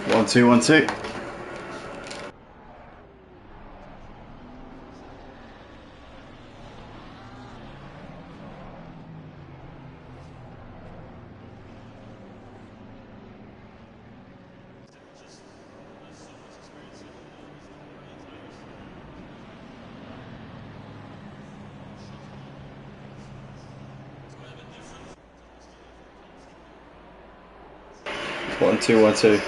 1 2 1 2. One, two, 1 2.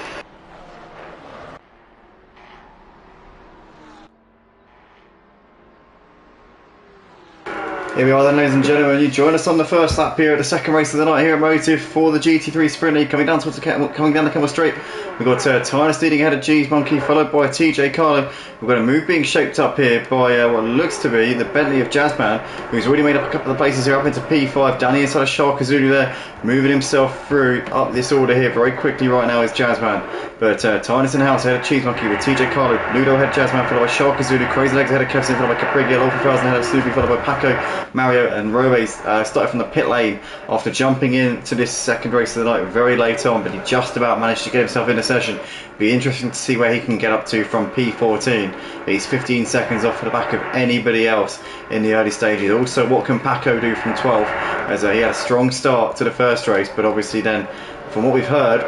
Here we are then, ladies and gentlemen. You join us on the first lap here at the second race of the night here at Motive for the GT3 Sprint League. Coming down the Kemmel Straight, we've got Tynus leading ahead of G's Monkey, followed by TJ Carlo. We've got a move being shaped up here by what looks to be the Bentley of Jazzman, who's already made up a couple of places here up into P5. Down the inside of Shark Zulu there, moving himself through up this order here very quickly right now is Jazzman. But Tynus in house ahead of Cheese Monkey with TJ Carlo, Ludo ahead of Jazzman, followed by Shark Zulu, Crazy Legs ahead of Kevin, followed by Capriglia, Lawful Thousand ahead of Snoopy, followed by Paco, Mario and Robe started from the pit lane after jumping into this second race of the night very late on, but he just about managed to get himself in the session. Be interesting to see where he can get up to from P14. He's 15 seconds off the back of anybody else in the early stages. Also, what can Paco do from 12, as he had a strong start to the first race, but obviously then, from what we've heard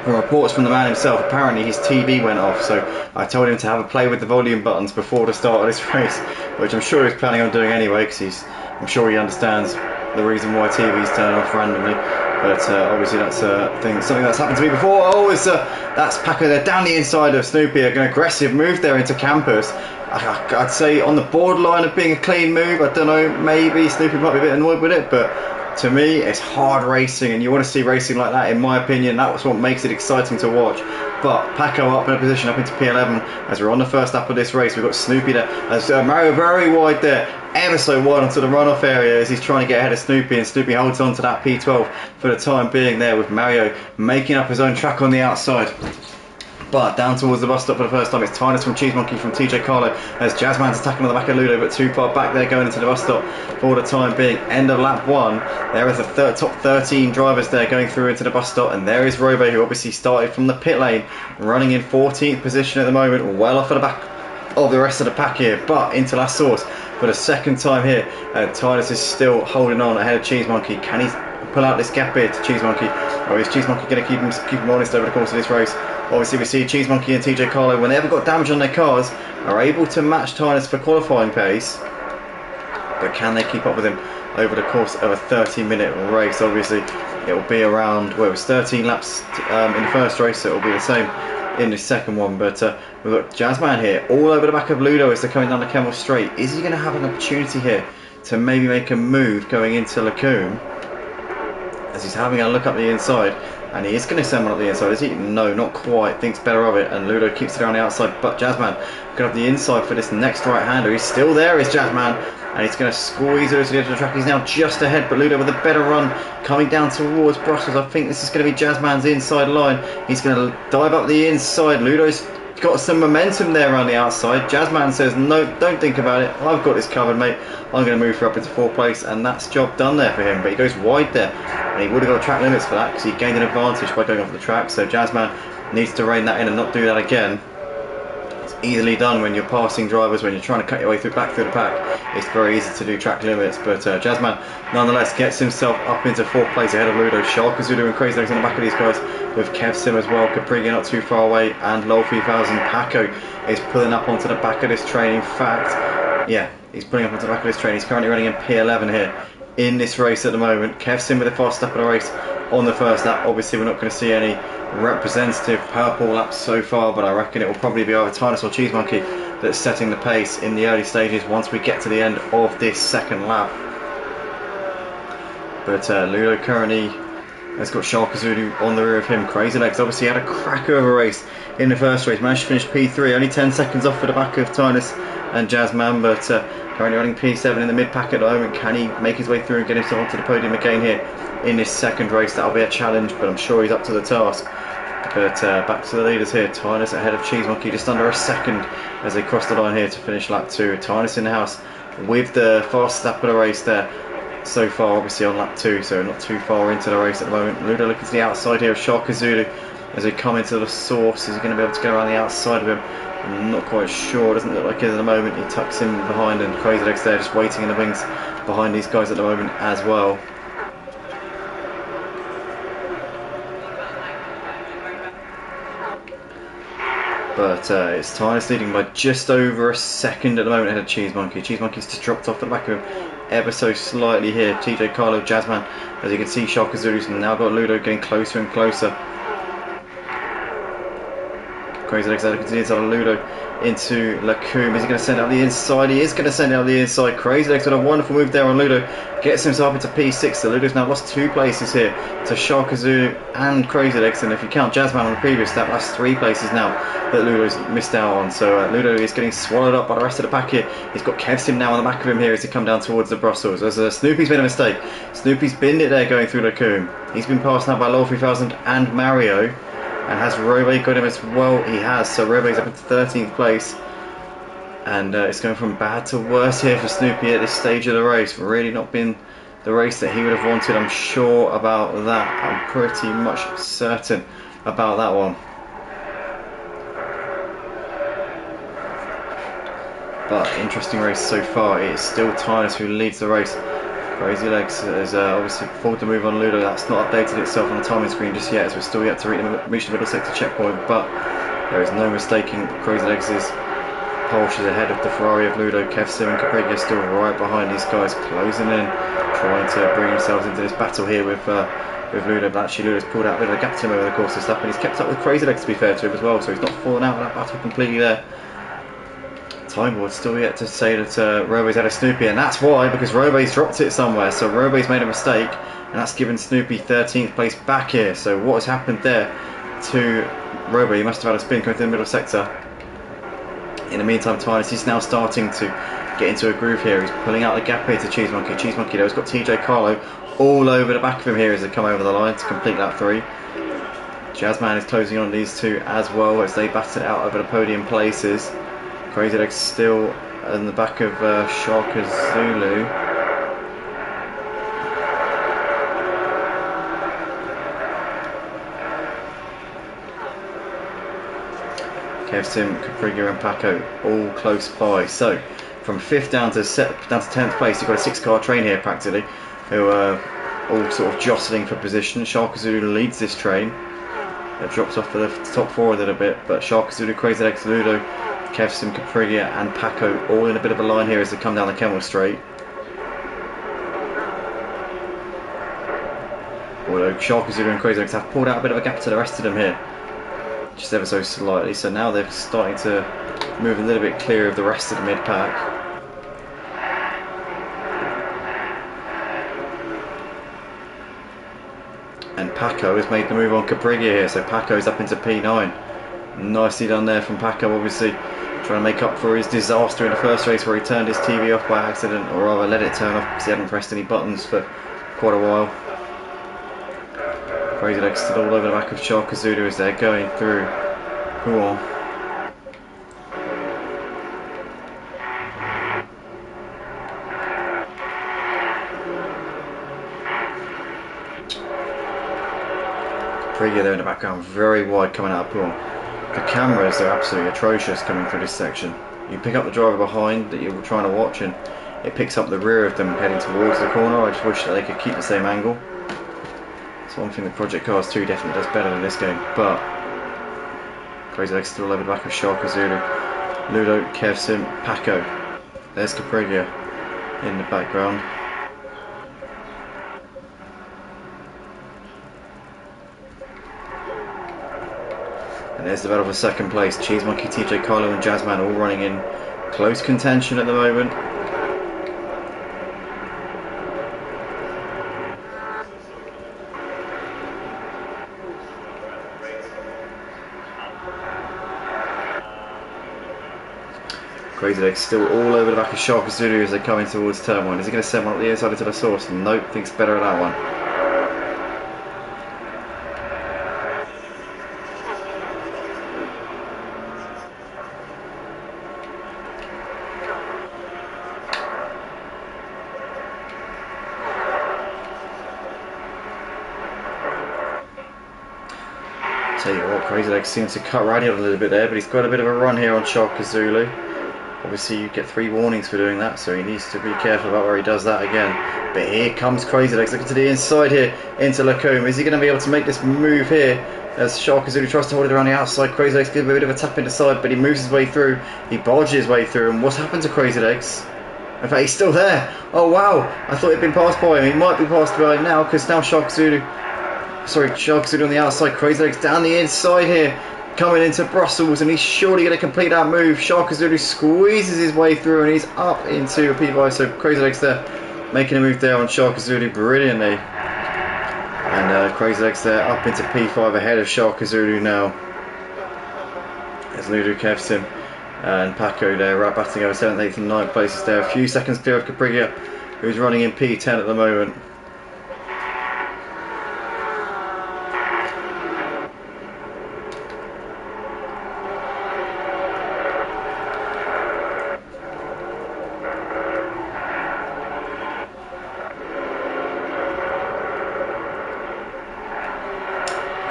from reports from the man himself, apparently his TV went off, so I told him to have a play with the volume buttons before the start of this race, which I'm sure he's planning on doing anyway, because I'm sure he understands the reason why TV's turn off randomly. But obviously that's something that's happened to me before. Oh, that's Paco there down the inside of Snoopy. An aggressive move there into Campus. I'd say on the borderline of being a clean move. I don't know, maybe Snoopy might be a bit annoyed with it, but to me it's hard racing, and you want to see racing like that, in my opinion. That's what makes it exciting to watch. But Paco up in a position up into P11 as we're on the first lap of this race. We've got Snoopy there, as Mario very wide there, ever so wide onto the runoff area as he's trying to get ahead of Snoopy, and Snoopy holds on to that P12 for the time being there, with Mario making up his own track on the outside. But down towards the bus stop for the first time, it's Tynus from Cheese Monkey from TJ Carlo, as Jazzman's attacking on the back of Ludo, but too far back there going into the bus stop for the time being. End of lap 1, there is the top 13 drivers there going through into the bus stop, and there is Robe, who obviously started from the pit lane, running in 14th position at the moment, well off of the back of the rest of the pack here, but into last source for the second time here. Tynus is still holding on ahead of Cheese Monkey. Can he pull out this gap here to Cheese Monkey, or is Cheese Monkey going to keep him honest over the course of this race? Obviously we see Cheese Monkey and TJ Carlo, when they haven't got damage on their cars, are able to match Tynus for qualifying pace, but can they keep up with him over the course of a 30-minute race? Obviously it will be around, well, it was 13 laps in the first race, so it will be the same in the second one. But we've got Jazzman here all over the back of Ludo as they're coming down the Kemmel Straight. Is he going to have an opportunity here to maybe make a move going into Lacombe, as he's having a look up the inside? And he is going to send one up the inside, is he? No, not quite. Thinks better of it, and Ludo keeps it around the outside. But Jazzman going up the inside for this next right-hander. He's still there, is Jazzman, and he's going to squeeze over to the edge of the track. He's now just ahead, but Ludo with a better run coming down towards Brussels. I think this is going to be Jazzman's inside line. He's going to dive up the inside. Ludo's got some momentum there around the outside. Jazzman says, no, don't think about it. I've got this covered, mate. I'm going to move her up into 4th place, and that's job done there for him. But he goes wide there, and he would have got track limits for that, because he gained an advantage by going off the track. So Jazzman needs to rein that in and not do that again. It's easily done when you're passing drivers, when you're trying to cut your way back through the pack. It's very easy to do track limits, but Jazzman nonetheless gets himself up into 4th place ahead of Ludo. Shark Zulu and Crazy Legs on the back of these guys, with Kev Sim as well, Capriga not too far away, and Lol 3000. Paco is pulling up onto the back of this train. In fact, yeah, he's pulling up onto the back of this train. He's currently running in P11 here in this race at the moment. Kev Sim with the fast lap of the race on the first lap. Obviously we're not going to see any representative purple laps so far, but I reckon it will probably be either Tynus or Cheese Monkey that's setting the pace in the early stages once we get to the end of this second lap. But Ludo currently has got Shark Zulu on the rear of him. Crazy Legs obviously had a cracker of a race in the first race, managed to finish P3, only 10 seconds off for the back of Tynus and Jazzman, but currently running P7 in the mid pack at the moment. Can he make his way through and get himself onto the podium again here in this second race? That'll be a challenge, but I'm sure he's up to the task. But back to the leaders here. Tynus ahead of Cheese Monkey, just under a second as they cross the line here to finish lap 2. Tynus in the house with the fastest lap of the race there so far, obviously on lap 2, so not too far into the race at the moment. Ludo looking to the outside here of Shark Zulu as they come into the source. Is he going to be able to go around the outside of him? I'm not quite sure. Doesn't look like it at the moment. He tucks in behind, and Crazy Legs there just waiting in the wings behind these guys at the moment as well. But it's Titus leading by just over a second at the moment ahead of Cheese Monkey. Cheese Monkey's just dropped off the back of him ever so slightly here. TJ Carlo, Jazzman, as you can see, Shark Zulu's now got Ludo getting closer and closer. Crazy Legs there, continues on Ludo into Lacombe. Is he going to send out the inside? He is going to send out the inside. Crazy Legs with a wonderful move there on Ludo. Gets himself into P6. So Ludo's now lost 2 places here to Shark Zulu and Crazy Legs. And if you count Jazzman on the previous step, that's 3 places now that Ludo's missed out on. So Ludo is getting swallowed up by the rest of the pack here. He's got Kevsim now on the back of him here as he come down towards the Brussels. As Snoopy's made a mistake. Snoopy's binned it there going through Lacombe. He's been passed now by Law 3000 and Mario. And has Robe got him as well? He has. So Robe's up into 13th place. And it's going from bad to worse here for Snoopy at this stage of the race. Really not been the race that he would have wanted. I'm sure about that. I'm pretty much certain about that one. But interesting race so far. It's still Titus who leads the race. Crazy Legs has obviously pulled the move on Ludo. That's not updated itself on the timing screen just yet, as we're still yet to reach the middle sector checkpoint. But there is no mistaking Crazy Legs' Porsche is ahead of the Ferrari of Ludo. Kevsim and Capriglia still right behind these guys, closing in, trying to bring themselves into this battle here with Ludo. But actually Ludo's pulled out a bit of a gap to him over the course of stuff, and he's kept up with Crazy Legs, to be fair to him as well, so he's not fallen out of that battle completely there. Time Board still yet to say that Robe's had a Snoopy, and that's why, because Robe's dropped it somewhere. So Robe's made a mistake, and that's given Snoopy 13th place back here. So what has happened there to Robe? He must have had a spin coming through the middle sector. In the meantime, Titus is now starting to get into a groove here. He's pulling out the gap here to Cheese Monkey. Cheese Monkey though has got TJ Carlo all over the back of him here as they come over the line to complete that 3. Jazzman is closing on these 2 as well as they battle it out over the podium places. Crazy Legs still in the back of Sharka Zulu. Kevsim, Capriglia and Paco all close by. So from 5th down to 10th place, you've got a 6-car train here practically, who are all sort of jostling for position. Sharka Zulu leads this train. It drops off the top 4 a little bit, but Sharka Zulu, Crazy Legs, Ludo, Kevsim, Capriglia and Paco all in a bit of a line here as they come down the Kemmel Straight. Although Shark Zulu and Crazy Legs have pulled out a bit of a gap to the rest of them here, just ever so slightly. So now they're starting to move a little bit clear of the rest of the mid pack. And Paco has made the move on Capriglia here, so Paco's up into P9. Nicely done there from Paco, obviously trying to make up for his disaster in the first race where he turned his TV off by accident, or rather let it turn off because he hadn't pressed any buttons for quite a while. Crazy Legs stood all over the back of Sharka Zulu as they're going through Huon. Capriglia there in the background, very wide coming out of Huon. The cameras are absolutely atrocious coming through this section. You pick up the driver behind that you're trying to watch and it picks up the rear of them heading towards the corner. I just wish that they could keep the same angle. It's one thing that Project Cars 2 definitely does better than this game, but Crazy Legs still over the back of Sharka Zulu. Ludo, Kevsim, Paco. There's Capriglia in the background. And there's the battle for 2nd place. Cheese Monkey, TJ Carlo and Jazzman all running in close contention at the moment. Crazy Legs still all over the back of Sharka Zulu as they're coming towards turn 1. Is he going to send one up the inside into the source? Nope, thinks better of that one. Tell you what, Crazy Legs seems to cut Radion a little bit there, but he's got a bit of a run here on Shaka Zulu. Obviously you get 3 warnings for doing that, so he needs to be careful about where he does that again. But here comes Crazy Legs, looking to the inside here, into Lacombe. Is he going to be able to make this move here? As Shaka Zulu tries to hold it around the outside, Crazy Legs gives a bit of a tap in the side, but he moves his way through. He barges his way through, and what's happened to Crazy Legs? In fact, he's still there. Oh wow, I thought he'd been passed by him. He might be passed by now, because now Shaka Zulu on the outside, Crazy Legs down the inside here, coming into Brussels, and he's surely going to complete that move. Shaka Zulu squeezes his way through, and he's up into a P5, so Crazy Legs there, making a move there on Shaka Zulu brilliantly. And Crazy Legs there up into P5 ahead of Shaka Zulu now. As Ludo kevs him. And Paco there, right batting over 7th, 8th and 9th places there. A few seconds clear of Caprigia, who's running in P10 at the moment.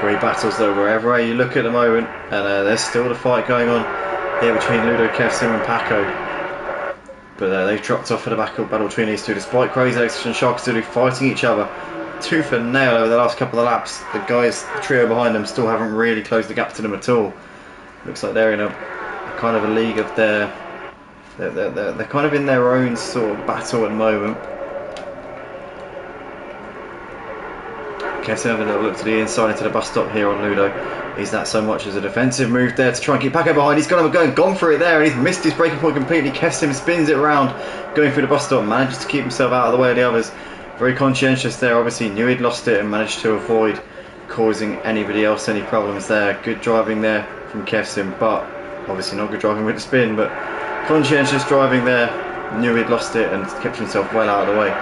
Great battles though, wherever you look at the moment, and there's still the fight going on here between Ludo Kevsim and Paco. But they've dropped off for the battle between these two, despite Crazy Legs and Shaka Zulu fighting each other tooth and nail over the last couple of laps. The guys, the trio behind them, still haven't really closed the gap to them at all. Looks like they're in a kind of a league of their... They're kind of in their own sort of battle at the moment. Kevsim having a little look to the inside into the bus stop here on Ludo. Is that so much as a defensive move there to try and keep Paco behind? He's gone for it there, and he's missed his braking point completely. Kevsim spins it around, going through the bus stop, manages to keep himself out of the way of the others. Very conscientious there, obviously knew he'd lost it and managed to avoid causing anybody else any problems there. Good driving there from Kevsim, but obviously not good driving with the spin, but conscientious driving there. Knew he'd lost it and kept himself well out of the way.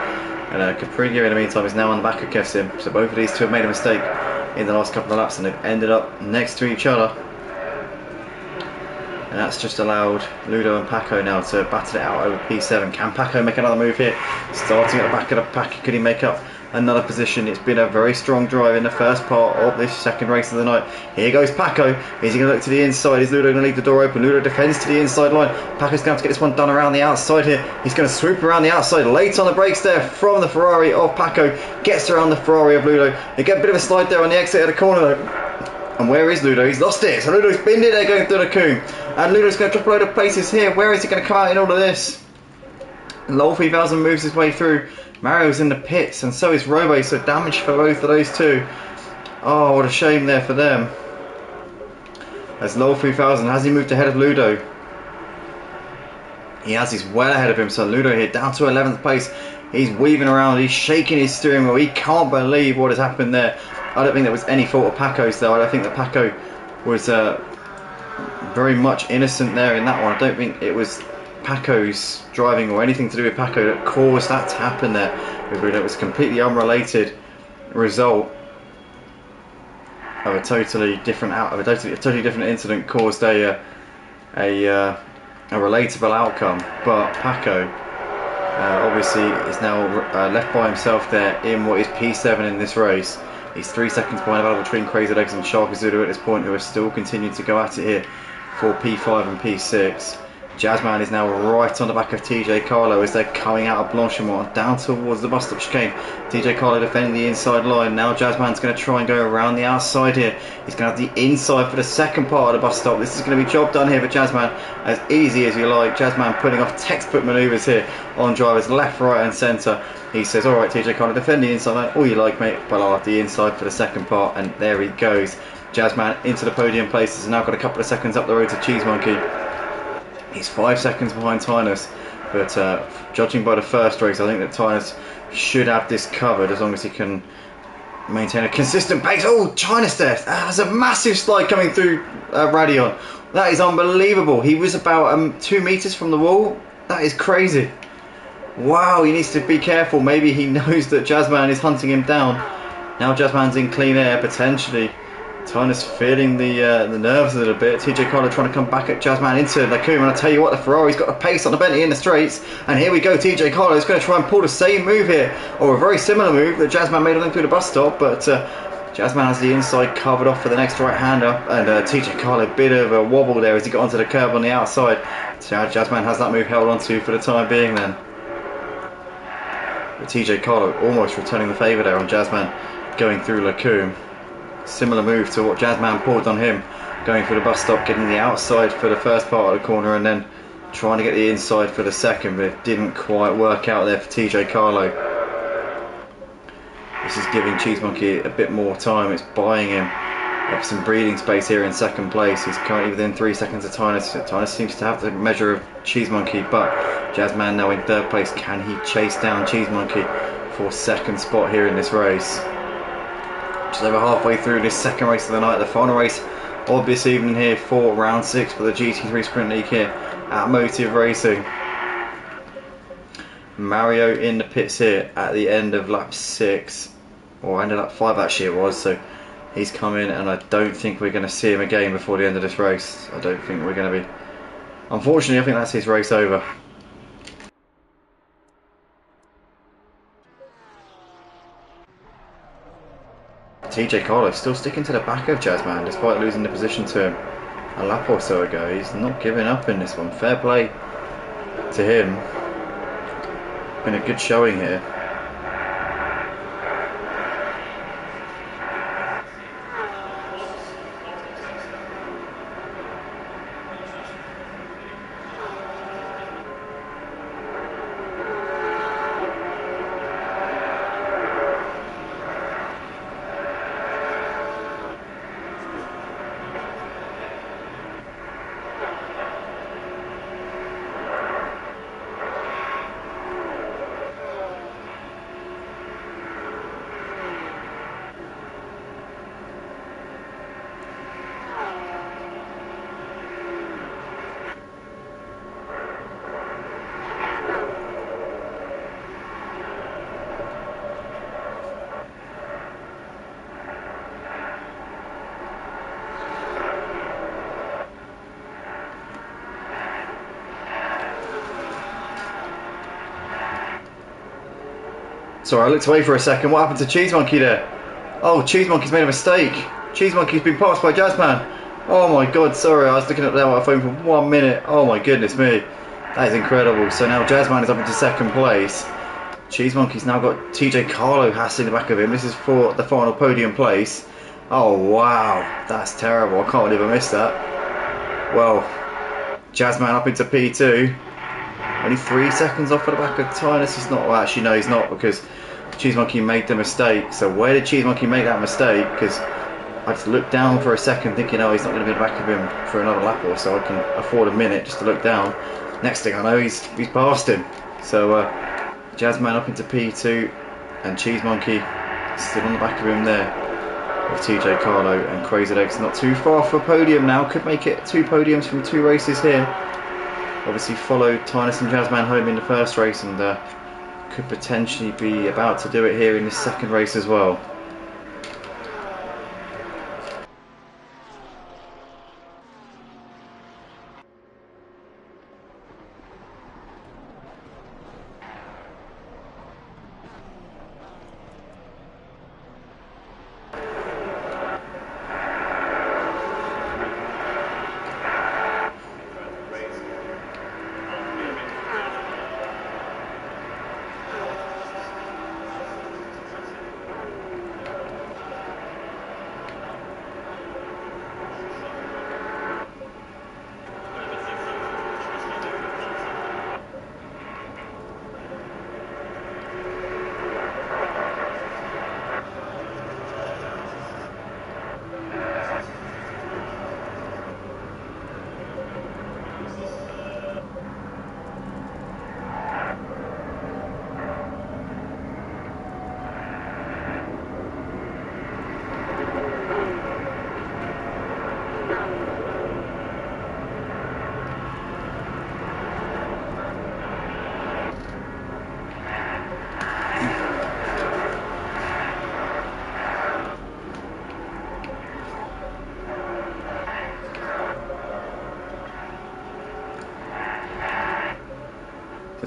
And Caprigia in the meantime is now on the back of Kevsim, so both of these two have made a mistake in the last couple of laps and they've ended up next to each other. And that's just allowed Ludo and Paco now to battle it out over P7. Can Paco make another move here? Starting at the back of the pack, could he make up another position? It's been a very strong drive in the first part of this second race of the night. Here goes Paco. Is he going to look to the inside? Is Ludo going to leave the door open? Ludo defends to the inside line. Paco's going to have to get this one done around the outside here. He's going to swoop around the outside, late on the brakes there from the Ferrari of Paco. Gets around the Ferrari of Ludo. They get a bit of a slide there on the exit of the corner though. And where is Ludo? He's lost it. So Ludo's binned it there going through the coombe. And Ludo's going to drop a load of places here. Where is he going to come out in all of this? Lol 3000 moves his way through. Mario's in the pits, and so is Robo, so damage for both of those two. Oh, what a shame there for them. As Lol 3000, has he moved ahead of Ludo? He has, he's well ahead of him, so Ludo here down to 11th place. He's weaving around, he's shaking his steering wheel, he can't believe what has happened there. I don't think there was any fault of Paco's though. I don't think that Paco was very much innocent there in that one. I don't think it was Paco's driving or anything to do with Paco that caused that to happen there. It was a completely unrelated result of a totally different incident caused a relatable outcome. But Paco obviously is now left by himself there in what is P7 in this race. He's 3 seconds behind the battle between Crazy Legs and Shaka Zulu at this point, who are still continuing to go at it here for P5 and P6. Jazzman is now right on the back of TJ Carlo as they're coming out of Blanchimont down towards the bus stop chicane. TJ Carlo defending the inside line. Now Jazzman's going to try and go around the outside here. He's going to have the inside for the second part of the bus stop. This is going to be job done here for Jazzman, as easy as you like. Jazzman putting off textbook manoeuvres here on drivers left, right and centre. He says, alright TJ Carlo, defend the inside line, all you like mate, but I'll have the inside for the second part, and there he goes. Jazzman into the podium place, has now got a couple of seconds up the road to Cheese Monkey. He's 5 seconds behind Tynus, but judging by the first race, I think that Tynus should have this covered as long as he can maintain a consistent pace. Oh, Tynus there! There's a massive slide coming through Radion. That is unbelievable. He was about 2 meters from the wall. That is crazy. Wow, he needs to be careful. Maybe he knows that Jazzman is hunting him down. Now Jazzman's in clean air, potentially. Tynus feeling the nerves a little bit. TJ Carlo trying to come back at Jazzman into Lacombe, and I tell you what, the Ferrari's got a pace on the Bentley in the straights, and here we go. TJ Carlo is going to try and pull the same move here, or a very similar move that Jazzman made on him through the bus stop, but Jazzman has the inside covered off for the next right-hander, and TJ Carlo, a bit of a wobble there as he got onto the curb on the outside. So Jazzman has that move held onto for the time being then. But TJ Carlo almost returning the favour there on Jazzman going through Lacombe. Similar move to what Jazzman pulled on him, going through the bus stop, getting the outside for the first part of the corner and then trying to get the inside for the second, but it didn't quite work out there for TJ Carlo. This is giving Cheese Monkey a bit more time. It's buying him up some breathing space here in second place. He's currently within 3 seconds of Tynus. Tynus seems to have the measure of Cheese Monkey, but Jazzman now in third place. Can he chase down Cheese Monkey for second spot here in this race? Just over halfway through this second race of the night, the final race of this evening here for round 6 for the GT3 Sprint League here at Motive Racing. Mario in the pits here at the end of lap 6, or end of lap 5 actually it was, so he's come in and I don't think we're going to see him again before the end of this race. I don't think we're going to be, unfortunately I think that's his race over. TJ Carlo still sticking to the back of Jazzman despite losing the position to him a lap or so ago. He's not giving up in this one. Fair play to him. Been a good showing here. Sorry, I looked away for a second. What happened to Cheese Monkey there? Oh, Cheese Monkey's made a mistake. Cheese Monkey's been passed by Jazzman. Oh my god, sorry, I was looking at my phone for 1 minute. Oh my goodness me. That is incredible. So now Jazzman is up into second place. Cheese Monkey's now got TJ Carlo hassling the back of him. This is for the final podium place. Oh wow, that's terrible. I can't believe I missed that. Well, Jazzman up into P2. Only 3 seconds off at the back of Tynus. He's not, well actually no he's not, because Cheese Monkey made the mistake. So where did Cheese Monkey make that mistake? Because I just looked down for a second thinking, oh, he's not going to be at the back of him for another lap or so. I can afford a minute just to look down. Next thing I know, he's past him. So Jazzman up into P2 and Cheese Monkey still on the back of him there with TJ Carlo and Crazy Legs. Not too far for a podium now. Could make it 2 podiums from 2 races here. Obviously followed Tynus and Jazzman home in the first race and could potentially be about to do it here in the second race as well.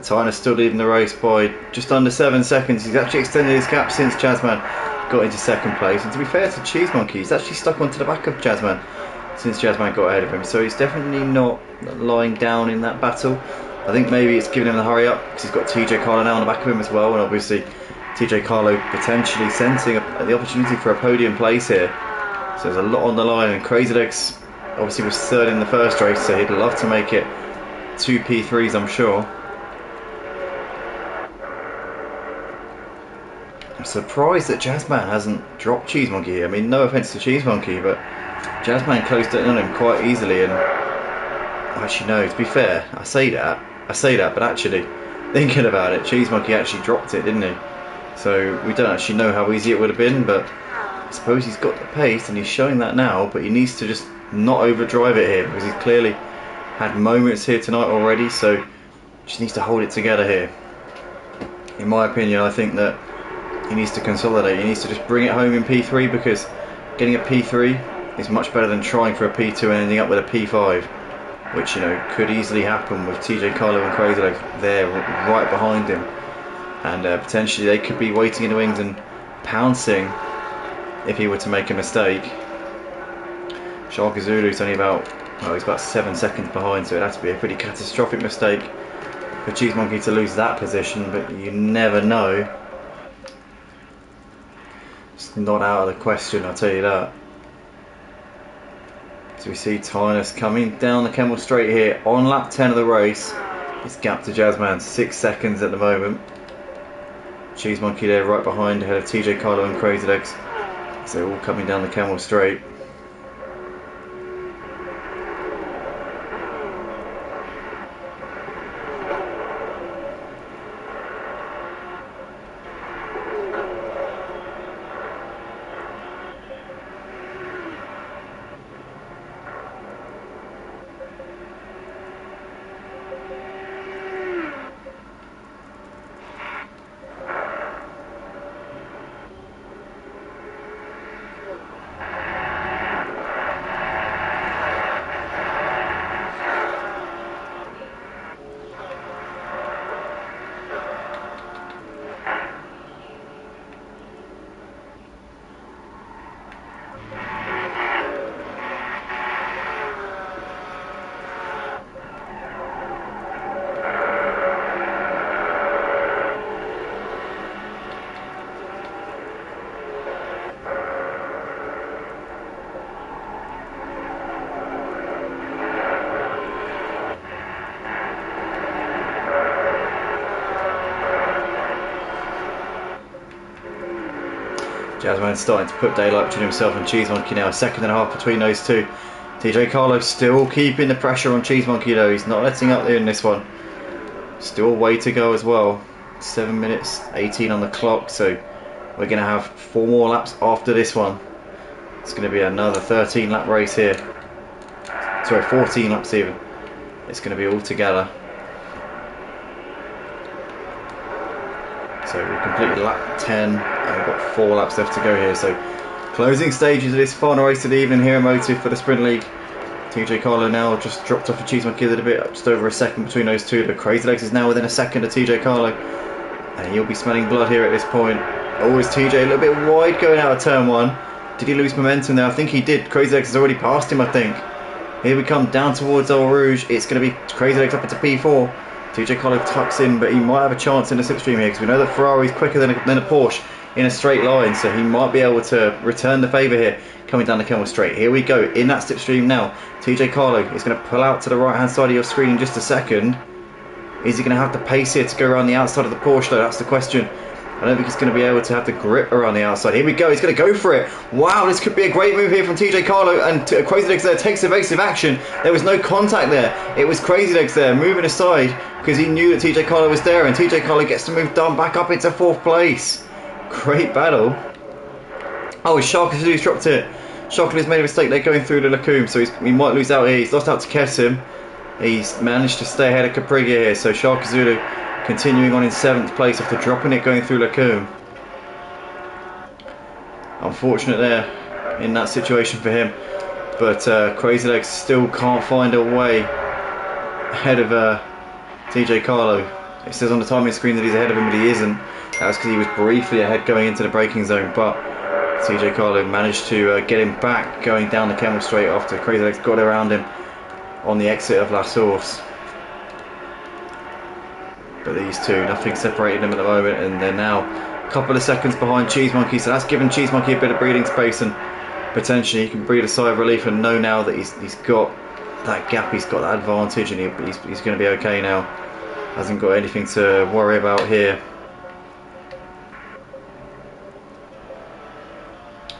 Tynus still leading the race by just under 7 seconds. He's actually extended his gap since Jazzman got into second place, and to be fair to Cheese Monkey, he's actually stuck onto the back of Jazzman since Jazzman got ahead of him, so he's definitely not lying down in that battle. I think maybe it's giving him the hurry up because he's got TJ Carlo now on the back of him as well, and obviously TJ Carlo potentially sensing the opportunity for a podium place here. So there's a lot on the line, and Crazy Legs obviously was third in the first race, so he'd love to make it 2 P3s, I'm sure. I'm surprised that Jazzman hasn't dropped Cheese Monkey here. I mean, no offence to Cheese Monkey, but Jazzman closed it on him quite easily, and actually no, to be fair, I say that, but actually, thinking about it, Cheese Monkey actually dropped it, didn't he? So we don't actually know how easy it would have been, but I suppose he's got the pace and he's showing that now, but he needs to just not overdrive it here, because he's clearly had moments here tonight already, so just needs to hold it together here. In my opinion, I think that he needs to consolidate, he needs to just bring it home in P3, because getting a P3 is much better than trying for a P2 and ending up with a P5, which, you know, could easily happen with TJ Carlo and Crazy Legs there right behind him, and potentially they could be waiting in the wings and pouncing if he were to make a mistake. Shark Zulu's only about, well, he's about 7 seconds behind, so it'd have to be a pretty catastrophic mistake for Cheese Monkey to lose that position, but you never know. It's not out of the question, I'll tell you that. So we see Tynus coming down the Kemmel Straight here on lap 10 of the race. It's gap to Jazzman, 6 seconds at the moment. Cheese Monkey there right behind, ahead of TJ Carlo and Crazy Legs. So they're all coming down the Kemmel Straight. Jazzman's starting to put daylight between himself and Cheese Monkey now, a second and a half between those two. TJ Carlo still keeping the pressure on Cheese Monkey though, he's not letting up there in this one. Still a way to go as well. 7 minutes 18 on the clock, so we're going to have 4 more laps after this one. It's going to be another 13 lap race here. Sorry, 14 laps even. It's going to be all together. So we've completed lap 10 and we've got 4 laps left to go here. So closing stages of this final race of the evening here at Motive for the Sprint League. TJ Carlo now just dropped off a Cheese Monkey a little bit, just over a second between those two, but Crazy Legs is now within a second of TJ Carlo, and he'll be smelling blood here at this point. Oh, is TJ a little bit wide going out of turn 1? Did he lose momentum there? I think he did. Crazy Legs has already passed him, I think. Here we come down towards Eau Rouge. It's going to be Crazy Legs up into P4. TJ Carlo tucks in, but he might have a chance in the slipstream here, because we know that Ferrari's quicker than a Porsche in a straight line, so he might be able to return the favour here coming down the Kemmel Straight. Here we go in that slipstream now. TJ Carlo is going to pull out to the right hand side of your screen in just a second. Is he going to have the pace here to go around the outside of the Porsche though? That's the question. I don't think he's going to be able to have the grip around the outside. Here we go, he's going to go for it. Wow, this could be a great move here from TJ Carlo, and Crazy Legs there takes evasive action. There was no contact there. It was Crazy Legs there moving aside because he knew that TJ Carlo was there, and TJ Carlo gets to move down back up into 4th place. Great battle. Oh, Shark has dropped it. Shark has made a mistake there going through the Lacombe, so he might lose out here. He's lost out to Kessim. He's managed to stay ahead of Capriga here, so Shark Zulu continuing on in 7th place after dropping it going through Lacombe. Unfortunate there in that situation for him, but Crazy Legs still can't find a way ahead of TJ Carlo. It says on the timing screen that he's ahead of him, but he isn't. That was because he was briefly ahead going into the braking zone, but TJ Carlo managed to get him back going down the Camel Straight after Crazy Legs got around him on the exit of La Source. But these two, nothing separating them at the moment, and they're now a couple of seconds behind Cheese Monkey, so that's given Cheese Monkey a bit of breathing space, and potentially he can breathe a sigh of relief and know now that he's got that gap, he's got that advantage, and he's going to be okay now. Hasn't got anything to worry about here.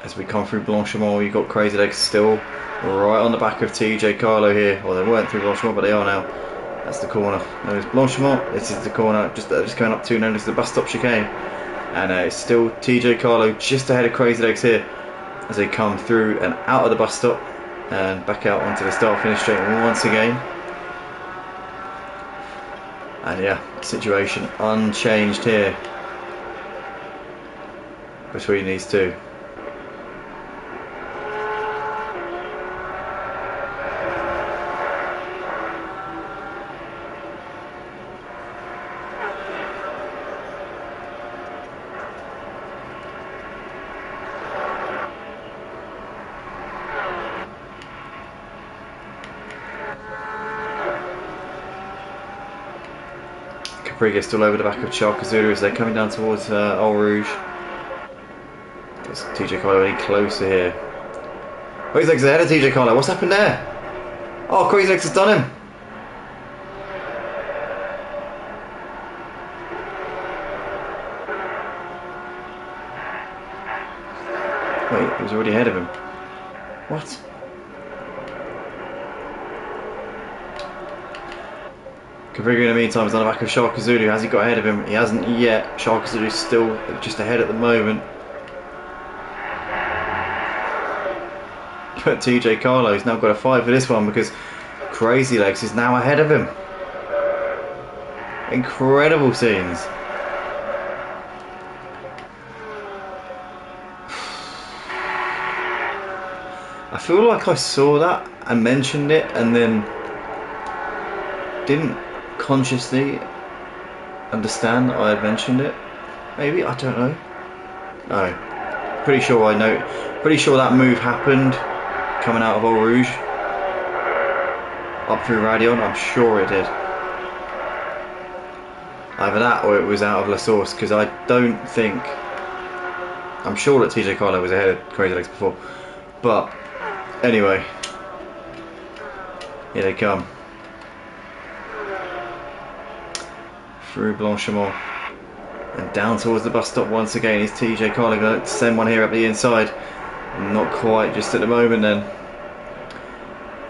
As we come through Blanchimont, you've got Crazy Legs still right on the back of TJ Carlo here. Well, they weren't through Blanchimont, but they are now. That's the corner. There's Blanchimont. This is the corner. Just going up to known as the bus stop chicane. And it's still TJ Carlo just ahead of Crazy Legs here as they come through and out of the bus stop and back out onto the start-finish straight once again. And yeah, situation unchanged here between these two. Capriga still over the back of Charkazulu as they're coming down towards Eau Rouge. Is TJ Carlo any closer here? Crazy Legs ahead of TJ Carlo. What's happened there? Oh, Crazy Legs has done him. Wait, he was already ahead of him. What? Capriga in the meantime is on the back of Charkazulu. Has he got ahead of him? He hasn't yet. Charkazulu's still just ahead at the moment. But TJ Carlo's now got a fight for this one because Crazy Legs is now ahead of him. Incredible scenes. I feel like I saw that and mentioned it and then didn't consciously understand that I had mentioned it. Maybe, I don't know. No, pretty sure I know. Pretty sure that move happened coming out of Eau Rouge up through Radion. I'm sure it did. Either that or it was out of La Source, because I don't think, I'm sure that TJ Carlo was ahead of Crazy Legs before. But anyway, here they come. Through Blanchimont and down towards the bus stop once again. Is TJ Carlo going to send one here up the inside? Not quite just at the moment then.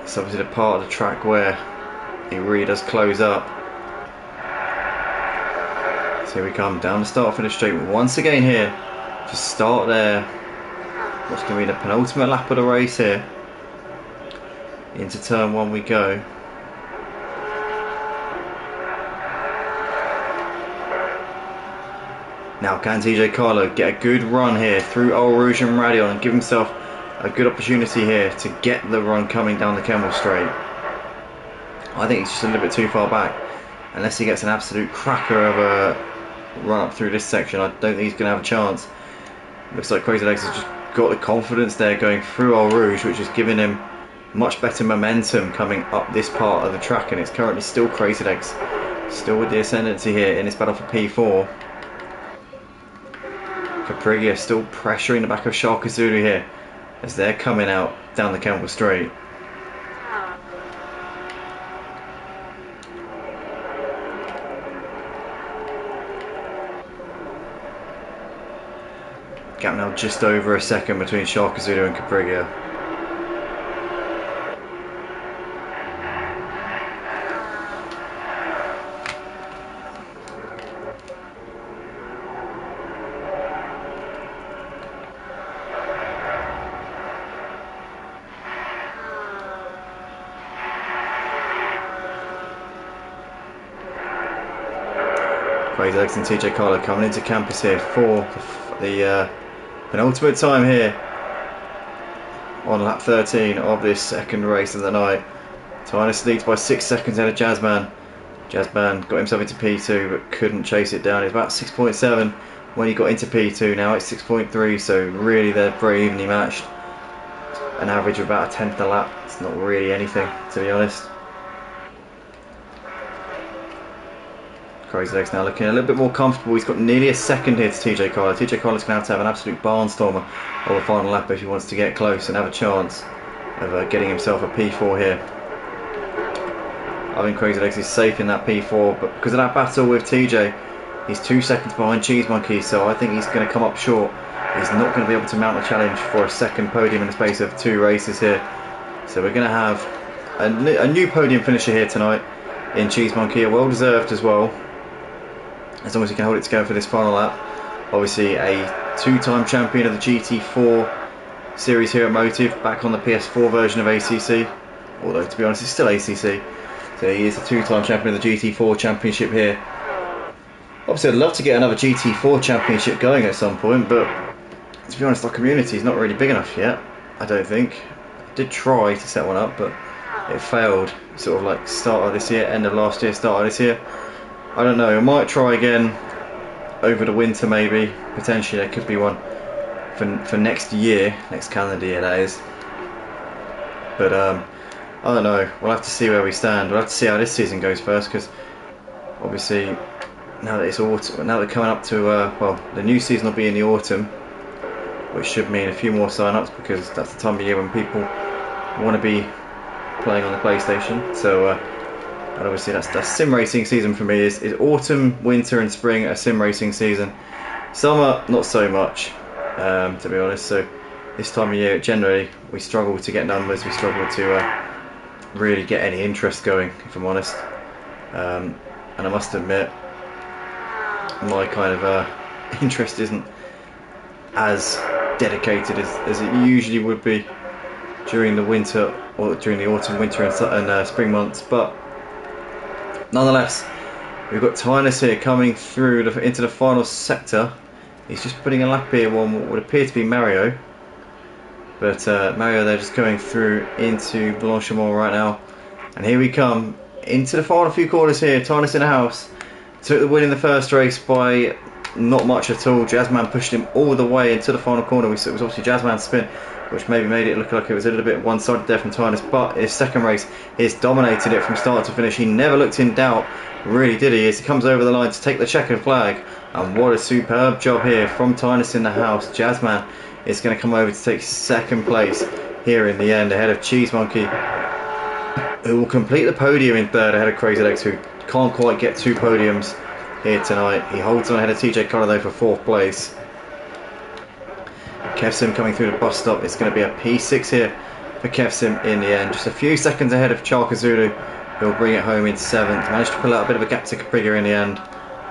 It's obviously the part of the track where he really does close up. So here we come down the start finish straight once again here to start there. What's going to be the penultimate lap of the race here. Into turn one we go. Now can TJ Carlo get a good run here through Eau Rouge and Radion and give himself a good opportunity here to get the run coming down the Camel Straight? I think he's just a little bit too far back. Unless he gets an absolute cracker of a run up through this section, I don't think he's going to have a chance. Looks like Crazy Legs has just got the confidence there going through Eau Rouge, which is giving him much better momentum coming up this part of the track, and it's currently still Crazy Legs, still with the ascendancy here in this battle for P4. Capriga still pressuring the back of Charkazulu here as they're coming out down the Camel Straight. Gap now just over a second between Charkazulu and Capriga. Crazy Legs and TJ Carlo coming into campus here for the penultimate time here on lap 13 of this second race of the night. Tynus leads by 6 seconds ahead of Jazzman. Jazzman got himself into P2 but couldn't chase it down. He's about 6.7 when he got into P2. Now it's 6.3, so really they're very evenly matched. An average of about a tenth a lap. It's not really anything, to be honest. Crazy Legs now looking a little bit more comfortable. He's got nearly a second here to TJ Carlo. TJ Carlo's going to have an absolute barnstormer on the final lap if he wants to get close and have a chance of getting himself a P4 here. I think Crazy Legs is safe in that P4, but because of that battle with TJ, he's 2 seconds behind Cheese Monkey, so I think he's going to come up short. He's not going to be able to mount a challenge for a second podium in the space of 2 races here. So we're going to have a new podium finisher here tonight in Cheese Monkey, a well deserved as well, as long as he can hold it together for this final lap. Obviously a 2-time champion of the GT4 series here at Motive, back on the PS4 version of ACC, although to be honest it's still ACC. So he is a 2-time champion of the GT4 championship here. Obviously I'd love to get another GT4 championship going at some point, but to be honest our community is not really big enough yet, I don't think. I did try to set one up, but it failed, sort of like start of this year, end of last year, start of this year. I don't know, I might try again over the winter maybe. Potentially there could be one for next year, next calendar year that is. But I don't know, we'll have to see where we stand. We'll have to see how this season goes first, because obviously now that it's autumn, now they're coming up to, well, the new season will be in the autumn, which should mean a few more sign-ups, because that's the time of year when people want to be playing on the PlayStation. So and obviously that's sim racing season for me, is autumn, winter and spring a sim racing season. Summer not so much, to be honest. So this time of year generally we struggle to get numbers, we struggle to really get any interest going, if I'm honest. And I must admit my kind of interest isn't as dedicated as it usually would be during the winter, or during the autumn, winter and spring months. But nonetheless, we've got Tynus here coming through into the final sector. He's just putting a lap here on what would appear to be Mario, but Mario, they're just going through into Blanchimont right now, and here we come into the final few corners here. Tynus in the house took the win in the first race by not much at all. Jazzman pushed him all the way into the final corner. It was obviously Jazzman's spin which maybe made it look like it was a little bit one-sided there from Tynus, but his second race, he's dominated it from start to finish. He never looked in doubt, really did he, as he comes over the line to take the checkered flag. And what a superb job here from Tynus in the house. Jazzman is going to come over to take second place here in the end, ahead of Cheese Monkey, who will complete the podium in third, ahead of Crazy Legs, who can't quite get 2 podiums here tonight. He holds on ahead of TJ Carlo though for 4th place. Kevsim coming through the bus stop. It's going to be a P6 here for Kevsim in the end. Just a few seconds ahead of Sharka Zulu, who'll bring it home in 7th. Managed to pull out a bit of a gap to Capriga in the end.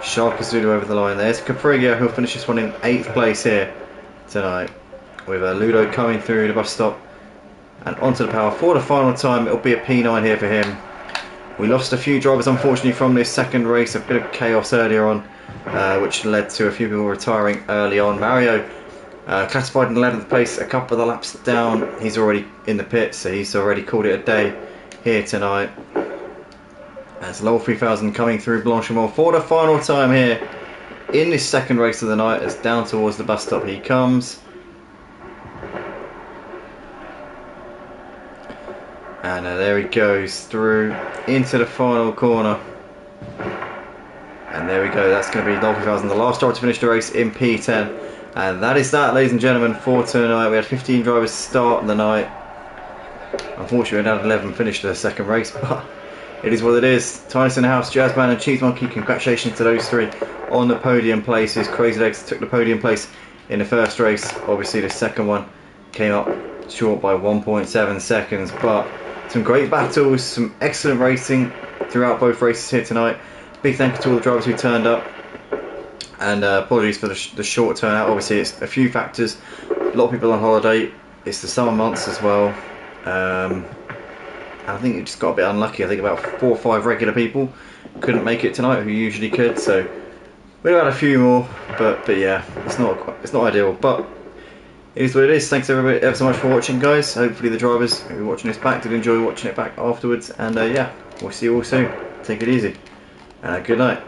Sharka Zulu over the line. There's Capriga, who'll finish this one in 8th place here tonight. With Ludo coming through the bus stop and onto the power for the final time. It'll be a P9 here for him. We lost a few drivers unfortunately from this second race. A bit of chaos earlier on, which led to a few people retiring early on. Mario classified in 11th place, a couple of the laps down. He's already in the pits, so he's already called it a day here tonight. As Lowell 3000 coming through Blanchimont for the final time here in this second race of the night, as down towards the bus stop he comes. And there he goes through into the final corner. And there we go, that's going to be Lowell 3000, the last driver to finish the race in P10. And that is that, ladies and gentlemen, for tonight. We had 15 drivers start the night. Unfortunately, we had 11 finish the second race, but it is what it is. Tynus in the house, Jazzman and Cheese Monkey, congratulations to those 3 on the podium places. Crazy Legs took the podium place in the first race. Obviously, the second one came up short by 1.7 seconds, but some great battles, some excellent racing throughout both races here tonight. Big thank you to all the drivers who turned up. And apologies for the short turnout. Obviously it's a few factors, a lot of people on holiday, it's the summer months as well, and I think it just got a bit unlucky. I think about 4 or 5 regular people couldn't make it tonight who usually could, so we've had a few more, but yeah, it's not ideal, but it is what it is. Thanks everybody ever so much for watching, guys. Hopefully the drivers who are watching this back did enjoy watching it back afterwards, and yeah, we'll see you all soon. Take it easy and good night.